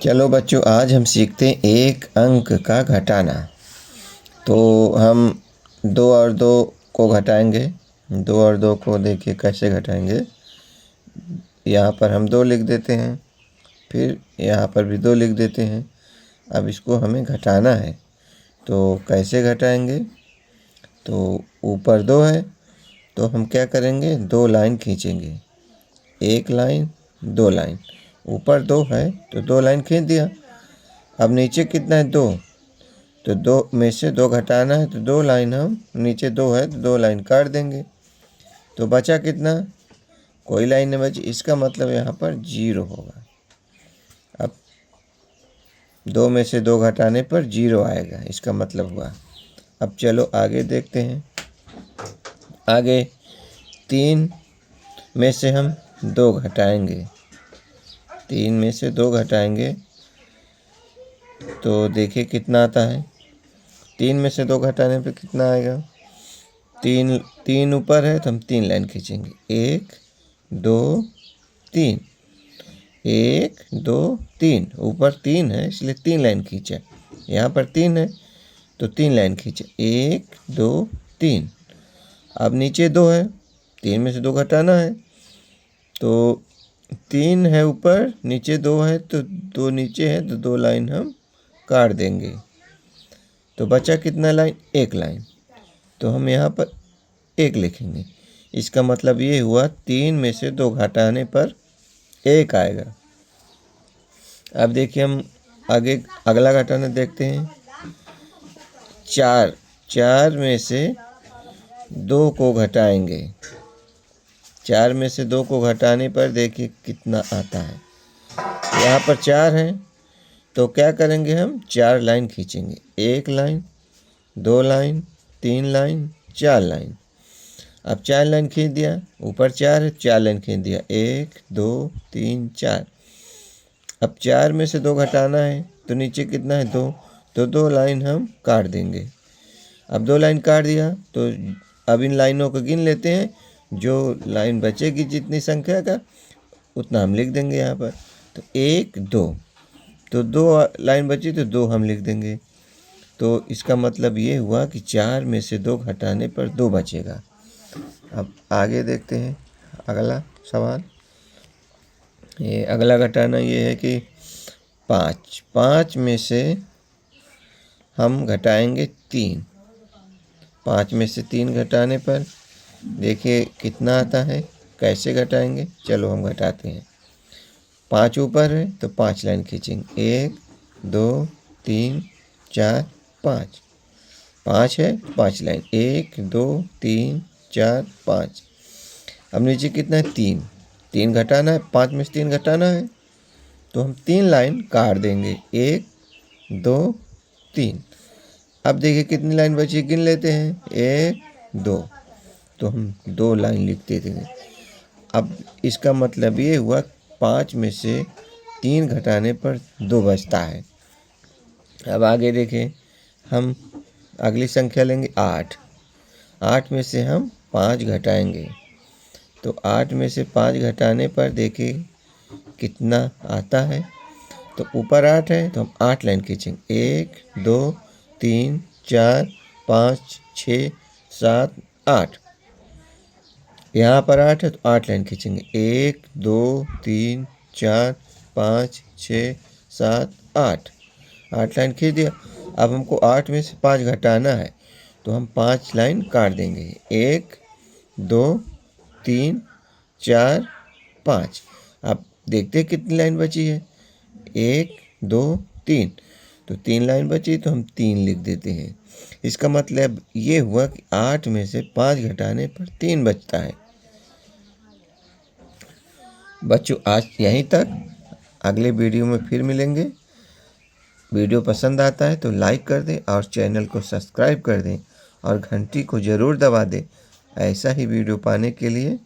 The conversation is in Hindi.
चलो बच्चों, आज हम सीखते हैं एक अंक का घटाना। तो हम 2 और 2 को घटाएंगे। 2 और 2 को देखिए कैसे घटाएंगे। यहाँ पर हम 2 लिख देते हैं, फिर यहाँ पर भी 2 लिख देते हैं। अब इसको हमें घटाना है, तो कैसे घटाएंगे। तो ऊपर 2 है तो हम क्या करेंगे, 2 लाइन खींचेंगे। 1 लाइन 2 लाइन। ऊपर 2 है तो 2 लाइन खींच दिया। अब नीचे कितना है, 2, तो 2 में से 2 घटाना है तो 2 लाइन हम नीचे 2 है तो 2 लाइन काट देंगे। तो बचा कितना, कोई लाइन नहीं बची। इसका मतलब यहाँ पर 0 होगा। अब 2 में से 2 घटाने पर 0 आएगा, इसका मतलब हुआ। अब चलो आगे देखते हैं। आगे 3 में से हम 2 घटाएंगे। 3 में से 2 घटाएंगे तो देखिए कितना आता है। 3 में से 2 घटाने पे कितना आएगा, 3 ऊपर है तो हम 3 लाइन खींचेंगे। 1 2 3, 1 2 3। ऊपर 3 है इसलिए 3 लाइन खींचे। यहाँ पर 3 है तो 3 लाइन खींचे। 1 2 3। अब नीचे 2 है, 3 में से 2 घटाना है तो 3 है ऊपर, नीचे 2 है तो 2 नीचे है तो 2 लाइन हम काट देंगे। तो बचा कितना लाइन, 1 लाइन। तो हम यहाँ पर 1 लिखेंगे। इसका मतलब ये हुआ 3 में से 2 घटाने पर 1 आएगा। अब देखिए हम आगे अगला घटाना देखते हैं। 4 में से 2 को घटाएंगे। 4 में से 2 को घटाने पर देखिए कितना आता है। यहाँ पर 4 है तो क्या करेंगे, हम 4 लाइन खींचेंगे। 1 लाइन 2 लाइन 3 लाइन 4 लाइन। अब 4 लाइन खींच दिया। ऊपर 4 है, 4 लाइन खींच दिया। 1 2 3 4। अब 4 में से 2 घटाना है तो नीचे कितना है, 2, तो 2 लाइन हम काट देंगे। अब 2 लाइन काट दिया तो अब इन लाइनों को गिन लेते हैं। जो लाइन बचेगी जितनी संख्या का उतना हम लिख देंगे यहाँ पर। तो 1 2, तो 2 लाइन बची तो 2 हम लिख देंगे। तो इसका मतलब ये हुआ कि 4 में से 2 घटाने पर 2 बचेगा। अब आगे देखते हैं अगला सवाल। ये अगला घटाना ये है कि 5 में से हम घटाएंगे 3। 5 में से 3 घटाने पर देखिए कितना आता है। कैसे घटाएंगे, चलो हम घटाते हैं। 5 ऊपर है तो 5 लाइन खींचेंगे। 1 2 3 4 5। 5 है 5 लाइन। 1 2 3 4 5। अब नीचे कितना है, 3 घटाना है। 5 में से 3 घटाना है तो हम 3 लाइन काट देंगे। 1 2 3। अब देखिए कितनी लाइन बची, गिन लेते हैं। 1 2, तो हम 2 लाइन लिख देते हैं। अब इसका मतलब ये हुआ 5 में से 3 घटाने पर 2 बचता है। अब आगे देखें, हम अगली संख्या लेंगे 8। 8 में से हम 5 घटाएंगे। तो 8 में से 5 घटाने पर देखिए कितना आता है। तो ऊपर 8 है तो हम 8 लाइन खींचेंगे। 1 2 3 4 5 6 7 8। यहाँ पर 8 है तो 8 लाइन खींचेंगे। 1 2 3 4 5 6 7 8। 8 लाइन खींच दिया। अब हमको 8 में से 5 घटाना है तो हम 5 लाइन काट देंगे। 1 2 3 4 5। अब देखते हैं कितनी लाइन बची है। 1 2 3, तो 3 लाइन बची तो हम 3 लिख देते हैं। इसका मतलब ये हुआ कि 8 में से 5 घटाने पर 3 बचता है। बच्चों आज यहीं तक, अगले वीडियो में फिर मिलेंगे। वीडियो पसंद आता है तो लाइक कर दें और चैनल को सब्सक्राइब कर दें और घंटी को ज़रूर दबा दें ऐसा ही वीडियो पाने के लिए।